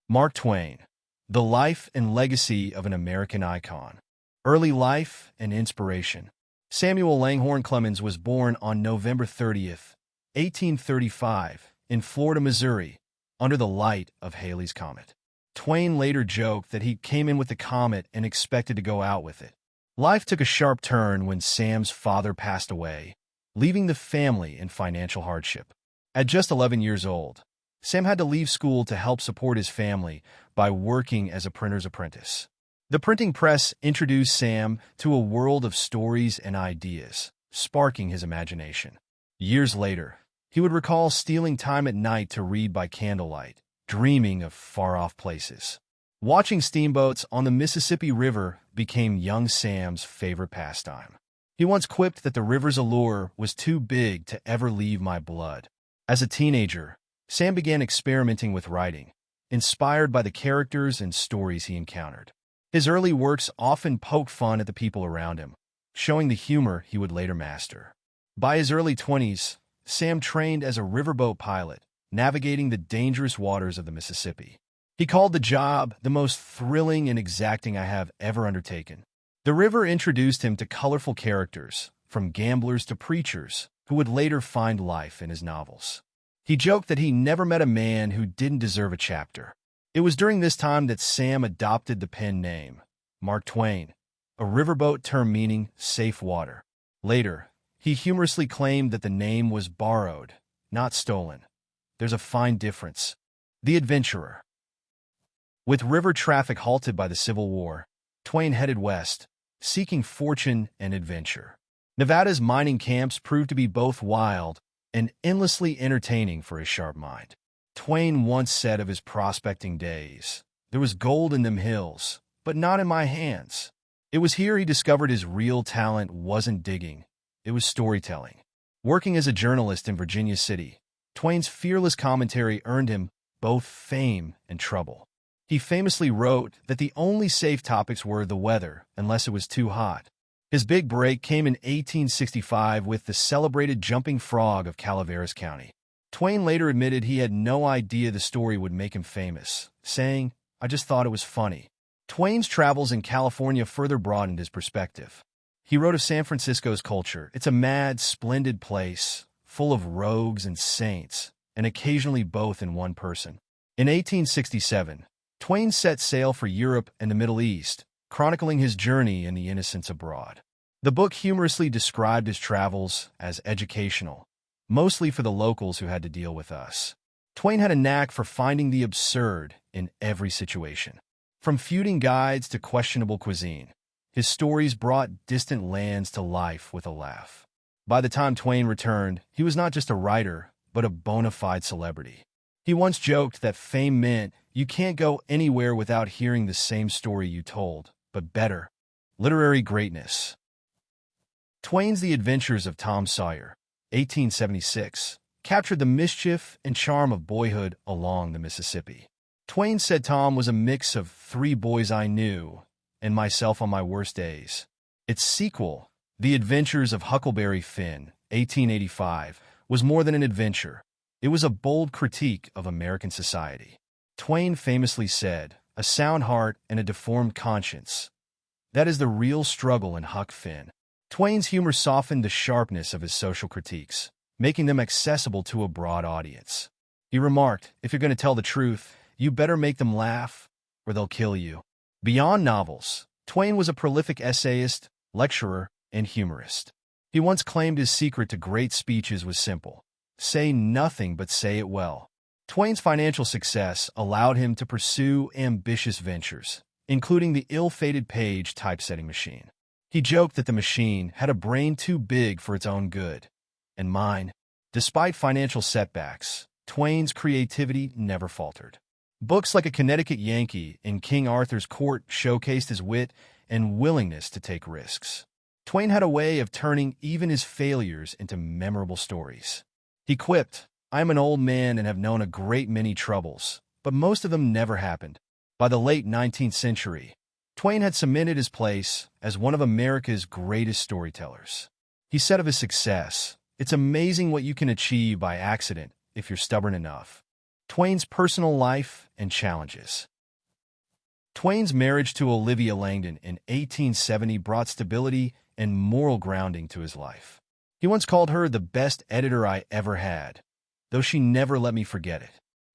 Mark Twain, the life and legacy of an American icon. Early life and inspiration. Samuel Langhorne Clemens was born on November 30th, 1835, in Florida, Missouri, under the light of Halley's Comet. Twain later joked that he came in with the comet and expected to go out with it. Life took a sharp turn when Sam's father passed away, leaving the family in financial hardship. At just 11 years old, Sam had to leave school to help support his family by working as a printer's apprentice. The printing press introduced Sam to a world of stories and ideas, sparking his imagination. Years later, he would recall stealing time at night to read by candlelight, dreaming of far-off places. Watching steamboats on the Mississippi River became young Sam's favorite pastime. He once quipped that the river's allure was too big to ever leave my blood. As a teenager, Sam began experimenting with writing, inspired by the characters and stories he encountered. His early works often poked fun at the people around him, showing the humor he would later master. By his early 20s, Sam trained as a riverboat pilot, navigating the dangerous waters of the Mississippi. He called the job the most thrilling and exacting I have ever undertaken. The river introduced him to colorful characters, from gamblers to preachers, who would later find life in his novels. He joked that he never met a man who didn't deserve a chapter. It was during this time that Sam adopted the pen name, Mark Twain, a riverboat term meaning safe water. Later, he humorously claimed that the name was borrowed, not stolen. There's a fine difference. The adventurer. With river traffic halted by the Civil War, Twain headed west, seeking fortune and adventure. Nevada's mining camps proved to be both wild and endlessly entertaining for his sharp mind. Twain once said of his prospecting days, "There was gold in them hills, but not in my hands." It was here he discovered his real talent wasn't digging, it was storytelling. Working as a journalist in Virginia City, Twain's fearless commentary earned him both fame and trouble. He famously wrote that the only safe topics were the weather, unless it was too hot. His big break came in 1865 with the celebrated Jumping Frog of Calaveras County. Twain later admitted he had no idea the story would make him famous, saying, "I just thought it was funny." Twain's travels in California further broadened his perspective. He wrote of San Francisco's culture. "It's a mad, splendid place, full of rogues and saints, and occasionally both in one person." In 1867, Twain set sail for Europe and the Middle East, chronicling his journey and the innocents abroad. The book humorously described his travels as educational, mostly for the locals who had to deal with us. Twain had a knack for finding the absurd in every situation. From feuding guides to questionable cuisine, his stories brought distant lands to life with a laugh. By the time Twain returned, he was not just a writer, but a bona fide celebrity. He once joked that fame meant you can't go anywhere without hearing the same story you told, but better. Literary greatness. Twain's The Adventures of Tom Sawyer, 1876, captured the mischief and charm of boyhood along the Mississippi. Twain said Tom was a mix of Three Boys I Knew and Myself on My Worst Days. Its sequel, The Adventures of Huckleberry Finn, 1885, was more than an adventure. It was a bold critique of American society. Twain famously said, "A sound heart and a deformed conscience. That is the real struggle in Huck Finn." Twain's humor softened the sharpness of his social critiques, making them accessible to a broad audience. He remarked, "If you're going to tell the truth, you better make them laugh, or they'll kill you." Beyond novels, Twain was a prolific essayist, lecturer, and humorist. He once claimed his secret to great speeches was simple: say nothing but say it well. Twain's financial success allowed him to pursue ambitious ventures, including the ill-fated Page typesetting machine. He joked that the machine had a brain too big for its own good, and mine. Despite financial setbacks, Twain's creativity never faltered. Books like A Connecticut Yankee in King Arthur's Court showcased his wit and willingness to take risks. Twain had a way of turning even his failures into memorable stories. He quipped, "I am an old man and have known a great many troubles, but most of them never happened." By the late 19th century, Twain had cemented his place as one of America's greatest storytellers. He said of his success, "It's amazing what you can achieve by accident if you're stubborn enough." Twain's personal life and challenges. Twain's marriage to Olivia Langdon in 1870 brought stability and moral grounding to his life. He once called her the best editor I ever had, though she never let me forget it.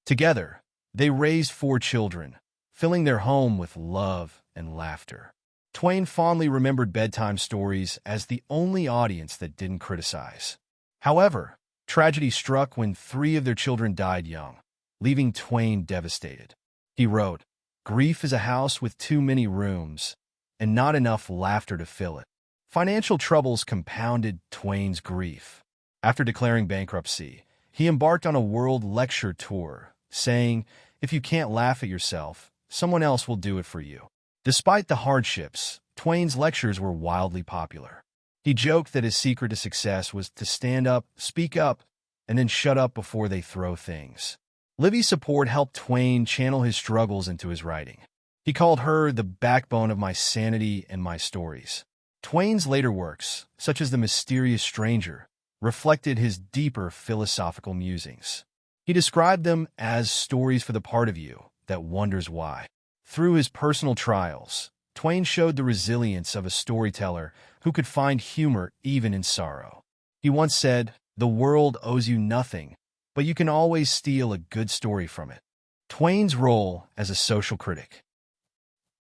Together, they raised 4 children, filling their home with love and laughter. Twain fondly remembered bedtime stories as the only audience that didn't criticize. However, tragedy struck when 3 of their children died young, leaving Twain devastated. He wrote, "Grief is a house with too many rooms, and not enough laughter to fill it." Financial troubles compounded Twain's grief. After declaring bankruptcy, he embarked on a world lecture tour, saying, "If you can't laugh at yourself, someone else will do it for you." Despite the hardships, Twain's lectures were wildly popular. He joked that his secret to success was to stand up, speak up, and then shut up before they throw things. Livy's support helped Twain channel his struggles into his writing. He called her the backbone of my sanity and my stories. Twain's later works, such as The Mysterious Stranger, reflected his deeper philosophical musings. He described them as stories for the part of you that wonders why. Through his personal trials, Twain showed the resilience of a storyteller who could find humor even in sorrow. He once said, "The world owes you nothing, but you can always steal a good story from it." Twain's role as a social critic.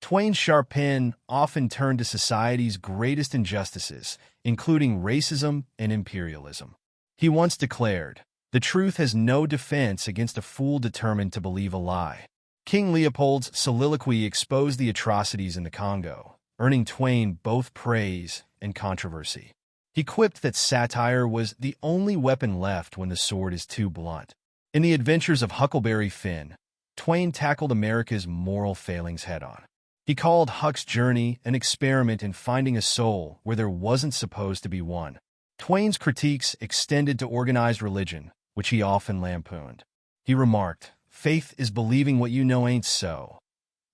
Twain's sharp pen often turned to society's greatest injustices, including racism and imperialism. He once declared, "The truth has no defense against a fool determined to believe a lie." King Leopold's soliloquy exposed the atrocities in the Congo, earning Twain both praise and controversy. He quipped that satire was the only weapon left when the sword is too blunt. In The Adventures of Huckleberry Finn, Twain tackled America's moral failings head-on. He called Huck's journey an experiment in finding a soul where there wasn't supposed to be one. Twain's critiques extended to organized religion, which he often lampooned. He remarked, "Faith is believing what you know ain't so,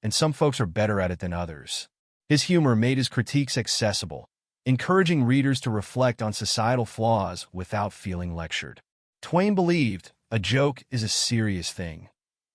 and some folks are better at it than others." His humor made his critiques accessible, encouraging readers to reflect on societal flaws without feeling lectured. Twain believed a joke is a serious thing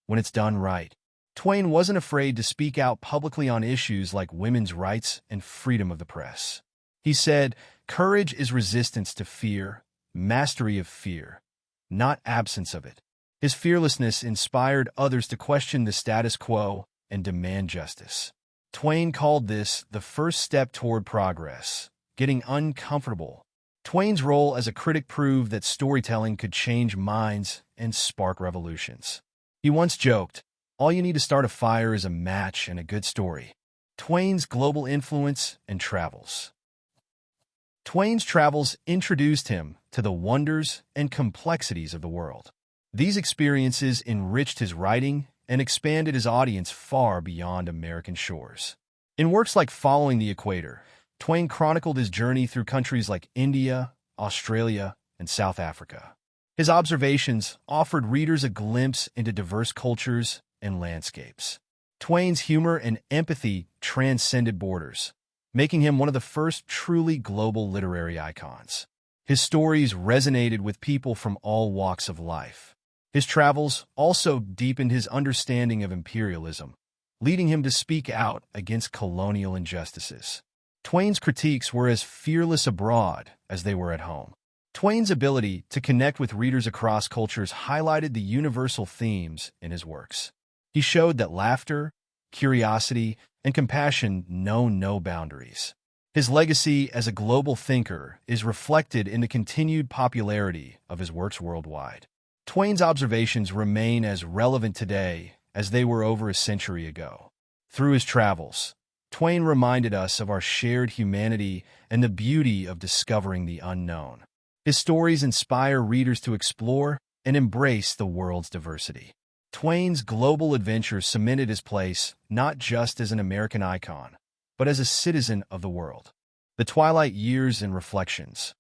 when it's done right. Twain wasn't afraid to speak out publicly on issues like women's rights and freedom of the press. He said, "Courage is resistance to fear, mastery of fear, not absence of it." His fearlessness inspired others to question the status quo and demand justice. Twain called this the first step toward progress, getting uncomfortable. Twain's role as a critic proved that storytelling could change minds and spark revolutions. He once joked, "All you need to start a fire is a match and a good story." Twain's global influence and travels. Twain's travels introduced him to the wonders and complexities of the world. These experiences enriched his writing and expanded his audience far beyond American shores. In works like Following the Equator, Twain chronicled his journey through countries like India, Australia, and South Africa. His observations offered readers a glimpse into diverse cultures and landscapes. Twain's humor and empathy transcended borders, making him one of the first truly global literary icons. His stories resonated with people from all walks of life. His travels also deepened his understanding of imperialism, leading him to speak out against colonial injustices. Twain's critiques were as fearless abroad as they were at home. Twain's ability to connect with readers across cultures highlighted the universal themes in his works. He showed that laughter, curiosity, and compassion know no boundaries. His legacy as a global thinker is reflected in the continued popularity of his works worldwide. Twain's observations remain as relevant today as they were over a century ago. Through his travels, Twain reminded us of our shared humanity and the beauty of discovering the unknown. His stories inspire readers to explore and embrace the world's diversity. Twain's global adventure cemented his place not just as an American icon, but as a citizen of the world. The Twilight Years and Reflections.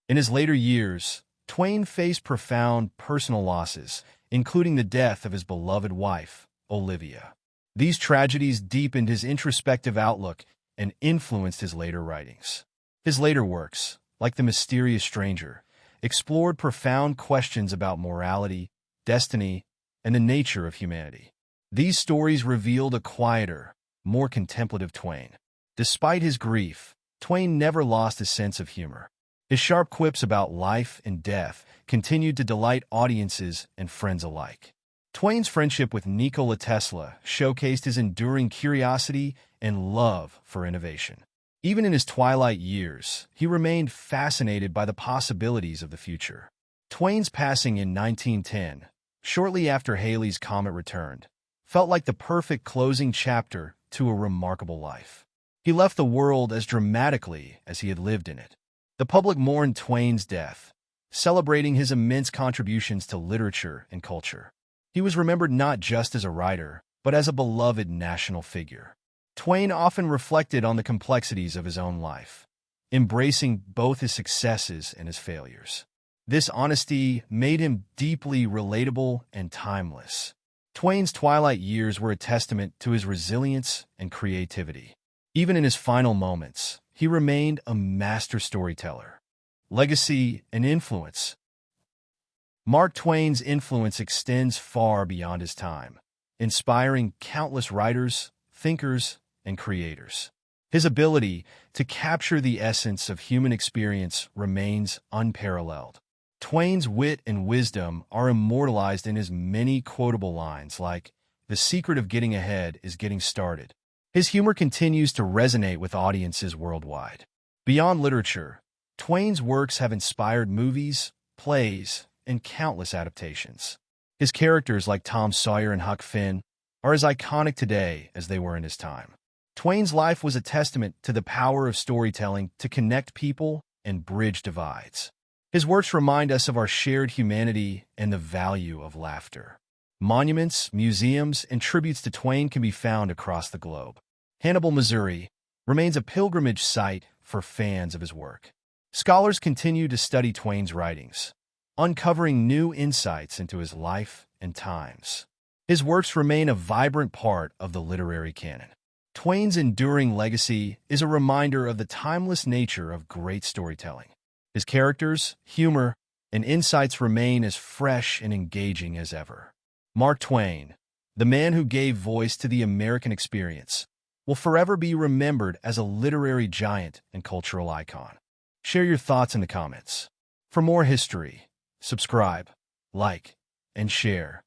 In his later years, Twain faced profound personal losses, including the death of his beloved wife, Olivia. These tragedies deepened his introspective outlook and influenced his later writings. His later works, like The Mysterious Stranger, explored profound questions about morality, destiny, and the nature of humanity. These stories revealed a quieter, more contemplative Twain. Despite his grief, Twain never lost his sense of humor. His sharp quips about life and death continued to delight audiences and friends alike. Twain's friendship with Nikola Tesla showcased his enduring curiosity and love for innovation. Even in his twilight years, he remained fascinated by the possibilities of the future. Twain's passing in 1910, shortly after Halley's Comet returned, felt like the perfect closing chapter to a remarkable life. He left the world as dramatically as he had lived in it. The public mourned Twain's death, celebrating his immense contributions to literature and culture. He was remembered not just as a writer, but as a beloved national figure. Twain often reflected on the complexities of his own life, embracing both his successes and his failures. This honesty made him deeply relatable and timeless. Twain's twilight years were a testament to his resilience and creativity. Even in his final moments, he remained a master storyteller. Legacy and influence. Mark Twain's influence extends far beyond his time, inspiring countless writers, thinkers, and creators. His ability to capture the essence of human experience remains unparalleled. Twain's wit and wisdom are immortalized in his many quotable lines like, "The secret of getting ahead is getting started." His humor continues to resonate with audiences worldwide. Beyond literature, Twain's works have inspired movies, plays, and countless adaptations. His characters like Tom Sawyer and Huck Finn are as iconic today as they were in his time. Twain's life was a testament to the power of storytelling to connect people and bridge divides. His works remind us of our shared humanity and the value of laughter. Monuments, museums, and tributes to Twain can be found across the globe. Hannibal, Missouri, remains a pilgrimage site for fans of his work. Scholars continue to study Twain's writings, uncovering new insights into his life and times. His works remain a vibrant part of the literary canon. Twain's enduring legacy is a reminder of the timeless nature of great storytelling. His characters, humor, and insights remain as fresh and engaging as ever. Mark Twain, the man who gave voice to the American experience, will forever be remembered as a literary giant and cultural icon. Share your thoughts in the comments. For more history, subscribe, like, and share.